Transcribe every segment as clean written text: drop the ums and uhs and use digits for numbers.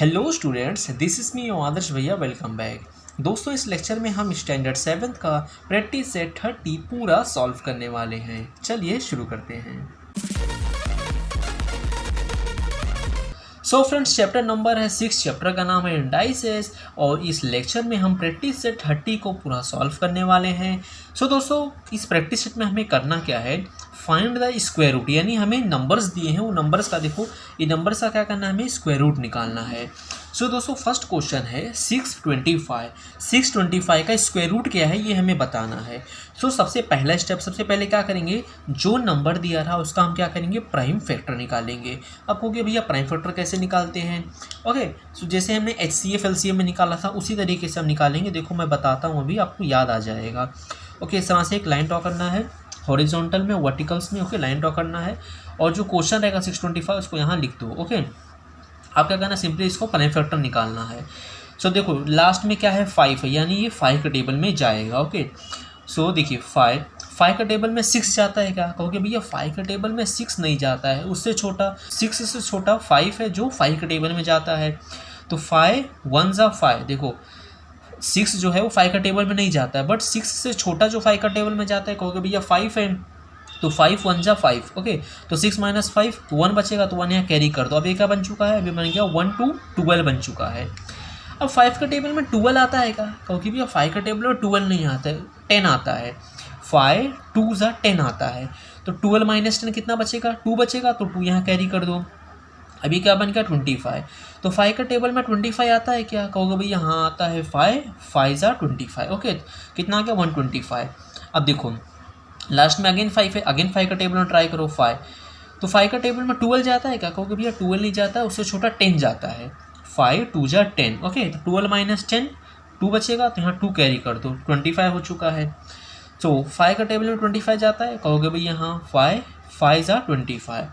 Hello students, this is me Adarsh भैया। Welcome back. दोस्तों, इस लेक्चर में हम स्टैंडर्ड 7 का प्रैक्टिस सेट 30 पूरा सॉल्व करने वाले हैं। चलिए शुरू करते हैं। सो फ्रेंड्स, चैप्टर नंबर है 6। चैप्टर का नाम है इंडाइसेस और इस लेक्चर में हम प्रैक्टिस सेट 30 को पूरा सॉल्व करने वाले हैं। सो दोस्तों, इस प्रैक्टिस सेट में हमें करना क्या है, फाइंड द स्क्वायर रूट, यानी हमें नंबर्स दिए हैं, वो नंबर्स का देखो, ये नंबर्स का क्या करना है, हमें स्क्वायर रूट निकालना है। सो दोस्तों, फर्स्ट क्वेश्चन है 625 का स्क्वायर रूट क्या है, ये हमें बताना है। सो सबसे पहला स्टेप, सबसे पहले क्या करेंगे, जो नंबर दिया रहा उसका हम क्या करेंगे, प्राइम फैक्टर निकालेंगे। अब कहोगे भैया प्राइम फैक्टर कैसे निकालते हैं। ओके, सो जैसे हमने HCF LCM में निकाला था उसी तरीके से हम निकालेंगे। देखो मैं बताता हूँ, अभी आपको याद आ जाएगा। ओके, इस तरह से एक लाइन ड्रॉ करना है, हॉरिजॉन्टल में, वर्टिकल्स में। ओके, लाइन ड्रॉ करना है और जो क्वेश्चन रहेगा 625 उसको यहाँ लिख दो। ओके, आप क्या करना, सिंपली इसको प्राइम फैक्टर निकालना है। सो देखो लास्ट में क्या है, 5 है, यानी ये 5 के टेबल में जाएगा। ओके, सो देखिए 5 का टेबल में 6 जाता है क्या, कहोगे भैया 5 के टेबल में 6 नहीं जाता है, उससे छोटा 6 से छोटा 5 है जो 5 के टेबल में जाता है। तो 5 1 जा 5, देखो 6 जो है वो 5 का टेबल में नहीं जाता है, बट 6 से छोटा जो 5 का टेबल में जाता है, कहोगे भैया 5 है, तो 5 1 जा 5। ओके, तो 6 - 5 तो 1 बचेगा, तो 1 यहाँ कैरी कर दो। अब ये क्या बन चुका है, अभी बन गया 1 2 12 बन चुका है। अब 5 का टेबल में 12 आता है क्या, कहोगे भैया 5 का टेबल में 12 नहीं आता है, 10 आता है। 5 2 जा 10 आता है, तो 12 - 10 कितना बचेगा, 2 बचेगा, तो 2 यहाँ कैरी कर दो। अभी क्या बन गया 25। तो 5 का टेबल में 25 आता है क्या, कहोगे भाई यहाँ आता है 5 जा 25। ओके, कितना आ गया 125। अब देखो लास्ट में अगेन 5 है, अगेन 5 का टेबल में ट्राई करो 5, तो 5 का टेबल में 12 जाता है क्या, कहोगे भैया 12 नहीं जाता है, उससे छोटा 10 जाता है। 5 2 जा 10। ओके, तो 12 - 10 2 बचेगा, तो यहाँ 2 कैरी कर दो, 25 हो चुका है। तो 5 का टेबल में 25 जाता है, कहोगे भाई यहाँ 5 जा 25,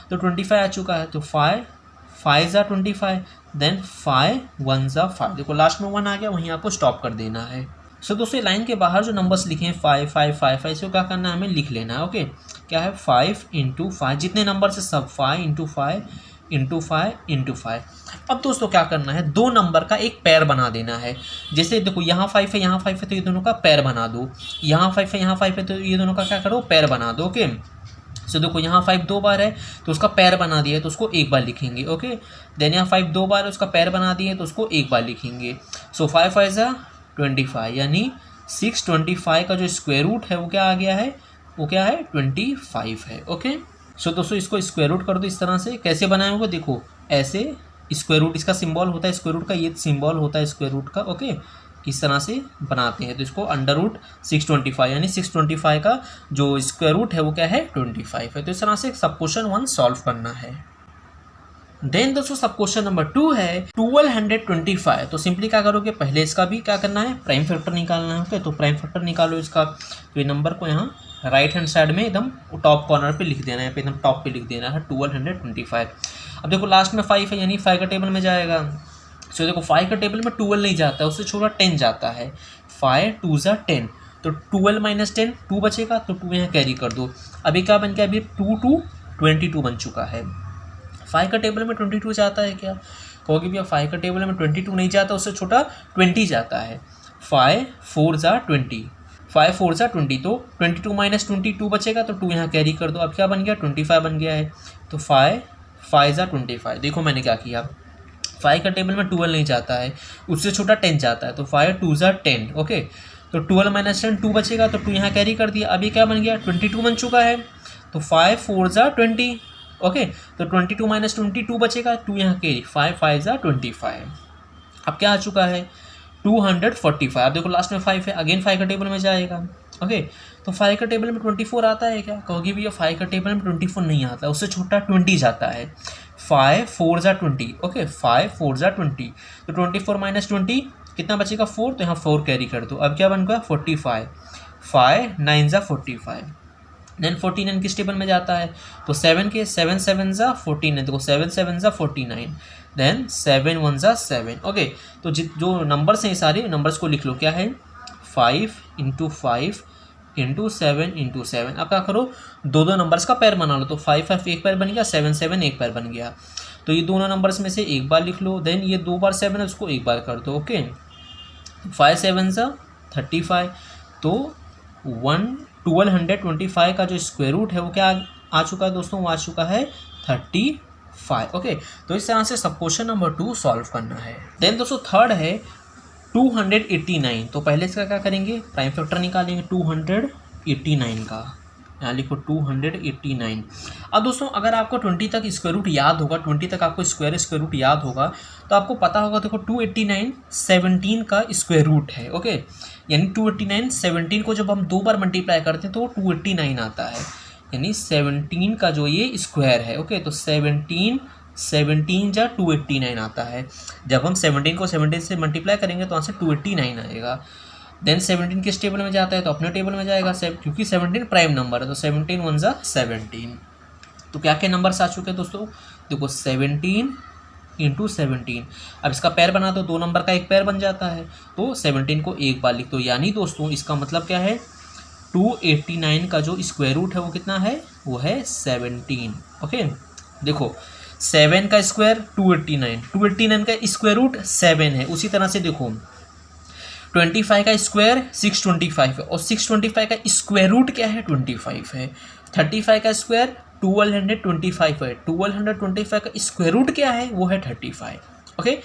तो 25 आ चुका है। तो 5 जा 25, देन 5 1 जा 5, देखो लास्ट में 1 आ गया, वहीं आपको स्टॉप कर देना है। सो दोस्तों, लाइन के बाहर जो नंबर्स लिखे हैं 5 5 5 5, इसको क्या करना है, हमें लिख लेना है। ओके, क्या है 5 × 5, जितने नंबर से सब 5 × 5 × 5 × 5। अब दोस्तों क्या करना है, दो नंबर का एक पेयर बना देना है। जैसे देखो यहाँ 5 है, यहाँ 5 है, तो ये दोनों का पेयर बना दो। यहाँ 5 है, यहाँ 5 है, तो ये दोनों का क्या करो, पेयर बना दो। ओके, सो देखो यहाँ 5 2 बार है, तो उसका पैर बना दिया है, तो उसको एक बार लिखेंगे। ओके, देन यहाँ 5 2 बार है, उसका पैर बना दिए तो उसको एक बार लिखेंगे। सो 5 5 जा 25, यानी 625 का जो स्क्वायर रूट है वो क्या आ गया है, वो क्या है 25 है। ओके, सो दोस्तों इसको स्क्वायर रूट कर दो इस तरह से। कैसे बनाए होगा, देखो ऐसे स्क्वायर रूट, इसका सिंबल होता है स्क्वायर रूट का, ये सिंबल होता है स्क्वायर रूट का। ओके, इस तरह से बनाते हैं, तो इसको √625, यानी 625 का जो स्क्वायर रूट है वो क्या है 25 है। तो इस तरह से सब क्वेश्चन 1 सॉल्व करना है। देन दोस्तों सब क्वेश्चन नंबर 2 है 1225। तो सिंपली क्या करोगे, पहले इसका भी क्या करना है, प्राइम फैक्टर निकालना है। ओके, तो प्राइम फैक्टर निकालो इसका। तो ये नंबर को यहाँ राइट हैंड साइड में एकदम टॉप कॉर्नर पे लिख देना है, एकदम टॉप पे लिख देना है 1225। अब देखो लास्ट में 5 है, यानी 5 का टेबल में जाएगा। सो देखो 5 का टेबल में 12 नहीं जाता है, उससे छोटा 10 जाता है। 5 2 जा 10, तो 12 - 10 2 बचेगा, तो 2 यहाँ कैरी कर दो। अभी क्या बन गया, अभी 2 2 22 बन चुका है। 5 का टेबल में 22 जाता है क्या, कहोगे भैया 5 का टेबल में 22 नहीं जाता, उससे छोटा 20 जाता है। 5 4 जा 20, 5 4 जा 20, तो 22 - 22 बचेगा, तो 2 यहाँ कैरी कर दो। अब क्या बन गया 25 बन गया है। तो 5 5 जा 25, देखो मैंने क्या किया, 5 का टेबल में 12 नहीं जाता है, उससे छोटा 10 जाता है, तो 5 2 जा 10। ओके, तो 12 - 10 2 बचेगा, तो 2 यहाँ कैरी कर दिया। अभी क्या बन गया 22 बन चुका है। तो 5 4 जा 20। ओके, तो 22 - 22 बचेगा, 2 यहाँ कैरी, 5 5 जा 25। अब क्या आ चुका है 245। अब देखो लास्ट में 5 है, अगेन 5 का टेबल में जाएगा। ओके, तो 5 का टेबल में 24 आता है क्या, कहोगे भैया 5 का टेबल में 24 नहीं आता, उससे छोटा 20 जाता है। 5 4 जा 20। ओके, 5 4 जा 20, तो 24 - 20 कितना बचेगा 4, तो यहाँ 4 कैरी कर दो। अब क्या बन गया 45। 5 9 जा 45, देन 49 किस टेबल में जाता है, तो 7 के 7 7 जा 49, देखो 7 7 जा 49, देन 7 1 जा 7। ओके, तो जो नंबर्स हैं सारे नंबर्स को लिख लो, क्या है 5 × 5 × 7 × 7। अब क्या करो, दो नंबर्स का पैर बना लो, तो 5 5 एक पैर बन गया, 7 7 एक पैर बन गया। तो ये दोनों नंबर्स में से एक बार लिख लो, देन ये 2 बार 7 है उसको एक बार कर दो। ओके, 5 7 सा 35, तो 1225 का जो स्क्वायर रूट है वो क्या आ चुका है दोस्तों, वो आ चुका है 35। ओके, तो इस तरह से सब क्वेश्चन नंबर 2 सॉल्व करना है। देन दोस्तों थर्ड है 289। तो पहले इसका क्या करेंगे, प्राइम फैक्टर निकालेंगे 289 का, यहाँ लिखो 289। अब दोस्तों अगर आपको 20 तक स्क्वायर रूट याद होगा, 20 तक आपको स्क्वायर रूट याद होगा, तो आपको पता होगा देखो 289 17 का स्क्वायर रूट है। ओके, यानी 289 17 को जब हम 2 बार मल्टीप्लाई करते हैं तो 289 आता है, यानी 17 का जो ये स्क्वायर है। ओके, तो 17 जा 289 आता है। जब हम 17 को 17 से मल्टीप्लाई करेंगे तो वहाँ से 289 आएगा। देन 17 किस टेबल में जाता है, तो अपने टेबल में जाएगा, क्योंकि 17 प्राइम नंबर है, तो 17 1 जा 17। तो क्या क्या नंबर्स आ चुके हैं दोस्तों, देखो 17 इंटू 17। अब इसका पैर बना दो, 2 नंबर का एक पैर बन जाता है, तो 17 को एक बार लिख दो। यानी दोस्तों इसका मतलब क्या है, 289 का जो स्क्वायर रूट है वो कितना है, वो है 17। ओके, देखो 7 का स्क्वायर 289 का स्क्वायर रूट 7 है। उसी तरह से देखो 25 का स्क्वायर 625 है, और 625 का स्क्वायर रूट क्या है, 25 है। 35 का स्क्वायर 1225 है, 1225 का स्क्वायर रूट क्या है, वो है 35। ओके,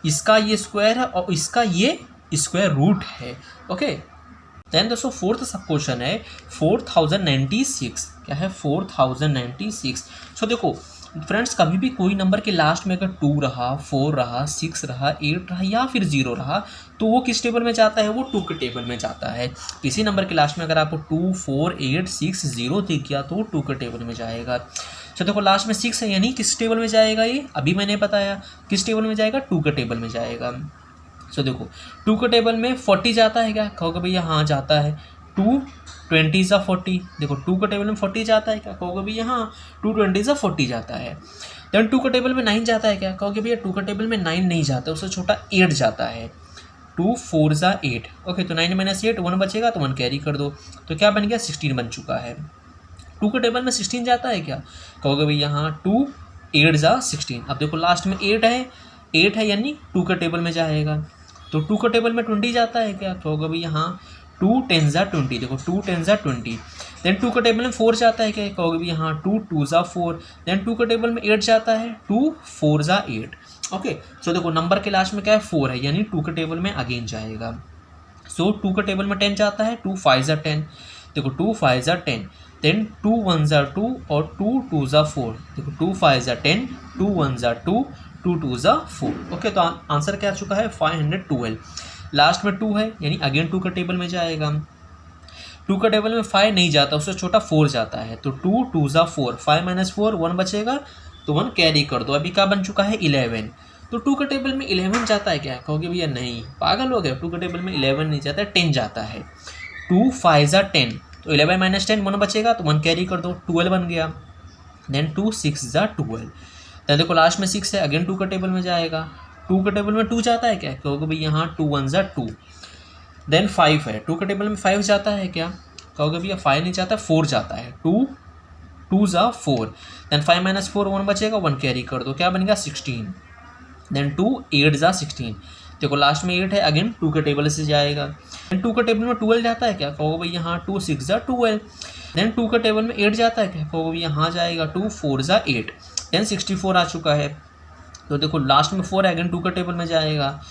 इसका ये स्क्वायर है और इसका ये स्क्वायर रूट है। ओके, देन दोस्तों फोर्थ सब क्वेश्चन है 4096। क्या है, 4096। सो देखो फ्रेंड्स, कभी भी कोई नंबर के लास्ट में अगर 2 रहा, 4 रहा, 6 रहा, 8 रहा या फिर 0 रहा, तो वो किस टेबल में जाता है, वो 2 के टेबल में जाता है। किसी नंबर के लास्ट में अगर आपको 2 4 8 6 0 दिख गया तो 2 के टेबल में जाएगा। तो देखो लास्ट में 6 है, यानी किस टेबल में जाएगा, ये अभी मैंने बताया किस टेबल में जाएगा, 2 के टेबल में जाएगा। सो देखो 2 के टेबल में 40 जाता है क्या, कहोगे भैया हाँ जाता है। 2 20 सा 40, देखो 2 के टेबल में 40 जाता है क्या, कहोगे भैया हाँ 2 20 सा 40 जाता है। देन 2 के टेबल में 9 जाता है क्या, कहोगे भैया 2 के टेबल में 9 नहीं जाता, उससे छोटा 8 जाता है। 2 4 सा 8। ओके, तो 9 - 8 1 बचेगा, तो 1 कैरी कर दो, तो क्या बन गया 16 बन चुका है। 2 के टेबल में 16 जाता है क्या, कहोगे भैया हाँ 2 8 जा 16। अब देखो लास्ट में 8 है यानी 2 के टेबल में जाएगा। तो 2 के टेबल में 20 जाता है क्या, कहोगे भैया हाँ 2 10 जा 20, देखो 2 10 जा 20। देन 2 के टेबल में 4 जाता है क्या, कहोगे भैया हाँ 2 2 जा 4। देन 2 के टेबल में 8 जाता है, 2 4 जा 8। ओके, सो देखो नंबर के लास्ट में क्या है 4 है, यानी 2 के टेबल में अगेन जाएगा। सो 2 के टेबल में 10 जाता है, 2 5 जा 10, देखो 2 5 जा 10। देन 2 1 जा 2 और 2 2 जा 4, देखो 2 5 जा 10, 2 1 जा 2, 2 2 जा 4। ओके, तो आंसर क्या आ चुका है 512। लास्ट में 2 है, यानी अगेन 2 के टेबल में जाएगा। 2 के टेबल में 5 नहीं जाता, उससे छोटा 4 जाता है, तो 2 2 जा 4, 5 - 4 1 बचेगा, तो 1 कैरी कर दो। अभी क्या बन चुका है 11। तो 2 के टेबल में 11 जाता है क्या, कहोगे भैया नहीं पागल हो गए, 2 के टेबल में 11 नहीं जाता है, 10 जाता है। 2 5 जा 10, तो 11 - 10 1 बचेगा, तो 1 कैरी कर दो, 12 बन गया। देन 2 6 जा 12। देन देखो लास्ट में 6 है, अगेन 2 के टेबल में जाएगा। 2 के टेबल में 2 जाता है क्या, कहोगे भैया हाँ 2 1 जा 2। देन 5 है, 2 के टेबल में 5 जाता है क्या, कहोगे भैया 5 नहीं जाता, 4 जाता है, 2 2 जा 4। देन 5 - 4 1 बचेगा, 1 कैरी कर दो, क्या बन गया 16। देन 2 8 जा 16, देखो लास्ट में 8 है, अगेन 2 के टेबल से जाएगा। देन 2 के टेबल में 12 जाता है क्या, कहोगे भैया हाँ 2 6 जा 12। देन 2 के टेबल में 8 जाता है क्या, कहोगे भैया हाँ जाएगा, 2 4 जा 8। देन 64 आ चुका है, तो देखो लास्ट में 4 अगेन 2 के टेबल में जाएगा,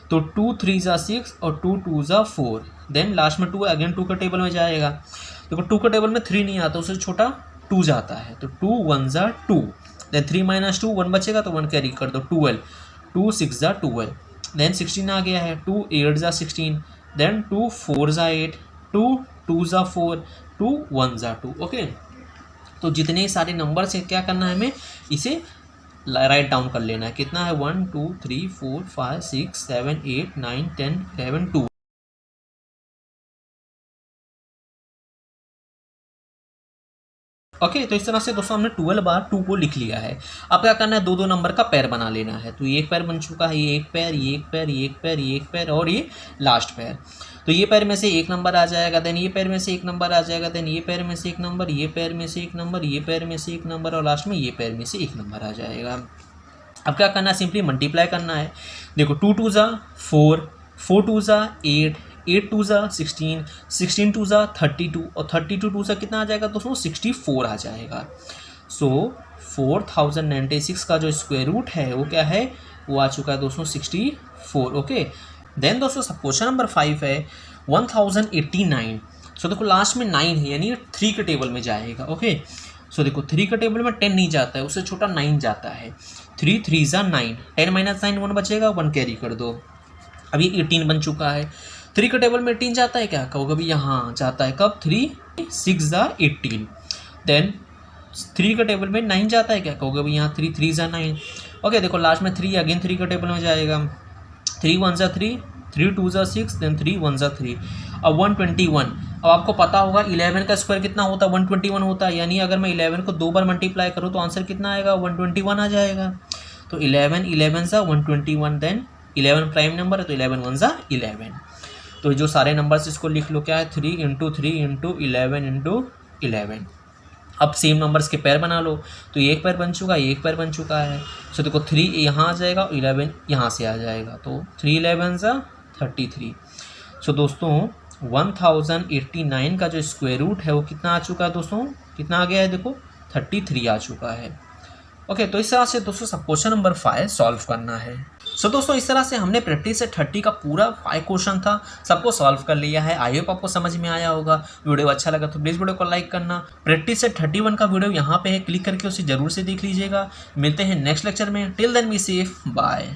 तो 2 3 जा 6 और 2 2 जा 4। देन लास्ट में 2 अगेन 2 के टेबल में जाएगा, देखो 2 के टेबल में 3 नहीं आता, उससे छोटा 2 जाता है, तो 2 1 जा 2। देन 3 - 2 1 बचेगा, तो 1 कैरी कर दो, 12। 2 6 जा 12। देन 16 आ गया है, 2 8 जा 16। देन 2 4 जा 8, 2 2 जा 4, 2 1 जा 2। ओके, तो जितने सारे नंबर से क्या करना है हमें, इसे राइट डाउन कर लेना है। कितना है 1 2 3 4 5 6 7 8 9 10 11 2। ओके, तो इस तरह से दोस्तों हमने 12 बार 2 को लिख लिया है। अब क्या करना है, 2 2 नंबर का पैर बना लेना है। तो ये एक पैर बन चुका है, ये एक पैर, ये एक पैर, ये एक पैर, ये एक पैर और ये लास्ट पैर। तो ये पैर में से एक नंबर आ जाएगा, देन ये पैर में से एक नंबर आ जाएगा, देन ये पैर में से एक नंबर, ये पैर में से एक नंबर, ये पैर में से एक नंबर और लास्ट में ये पैर में से एक नंबर आ जाएगा। अब क्या करना है, सिंपली मल्टीप्लाई करना है। देखो 2 2 ज़ा 4, 4 2 ज़ा 8, 8 2 ज़ा 16, 16 2 ज़ा 32 और 32 2 ज़ा कितना आ जाएगा दोस्तों 64 आ जाएगा। सो 4096 का जो स्क्वायर रूट है वो क्या है, वो आ चुका है दोस्तों 64। ओके, देन दोस्तों क्वेश्चन नंबर 5 है 1089। सो देखो लास्ट में 9 है यानी 3 के टेबल में जाएगा। ओके, सो देखो 3 के टेबल में 10 नहीं जाता है, उससे छोटा 9 जाता है। 3 3 ज़ा 9, 10 माइनस 9 1 बचेगा, 1 कैरी कर दो। अभी 18 बन चुका है। 3 के टेबल में 18 जाता है क्या, कहोगे अभी यहाँ जाता है कब, 3 6 ज़ा 18। देन 3 के टेबल में 9 जाता है क्या, कहोगे अभी यहाँ 3 3 ज़ा 9। ओके, देखो लास्ट में 3 अगेन 3 के टेबल में जाएगा। 3 1 ज़ा 3, 3 2 ज़ा 6, देन 3 1 ज़ा 3। अब 121, अब आपको पता होगा 11 का स्क्वायर कितना होता है, 121 होता है। यानी अगर मैं 11 को 2 बार मल्टीप्लाई करूँ तो आंसर कितना आएगा, 121 आ जाएगा। तो 11 11 ज़ा 121, देन 11 प्राइम नंबर है तो 11 1 ज़ा 11। तो जो सारे नंबर्स इसको लिख लो, क्या है 3 × 3 × 11 × 11। अब सेम नंबर्स के पैर बना लो, तो ये एक पैर बन चुका है, ये एक पैर बन चुका है। सो देखो 3 यहाँ आ जाएगा, 11 यहाँ से आ जाएगा, तो 3 11 ज़ा 33। सो दोस्तों 1089 का जो स्क्वायर रूट है वो कितना आ चुका है दोस्तों, कितना आ गया है, देखो 33 आ चुका है। ओके, तो इस तरह से दोस्तों सब क्वेश्चन नंबर 5 सॉल्व करना है। सो दोस्तों इस तरह से हमने प्रैक्टिस से 30 का पूरा 5 क्वेश्चन था, सबको सॉल्व कर लिया है। आई होप आपको समझ में आया होगा। वीडियो अच्छा लगा तो प्लीज़ वीडियो को लाइक करना। प्रैक्टिस से 31 का वीडियो यहाँ पे है, क्लिक करके उसे जरूर से देख लीजिएगा। मिलते हैं नेक्स्ट लेक्चर में। Till then be safe, bye.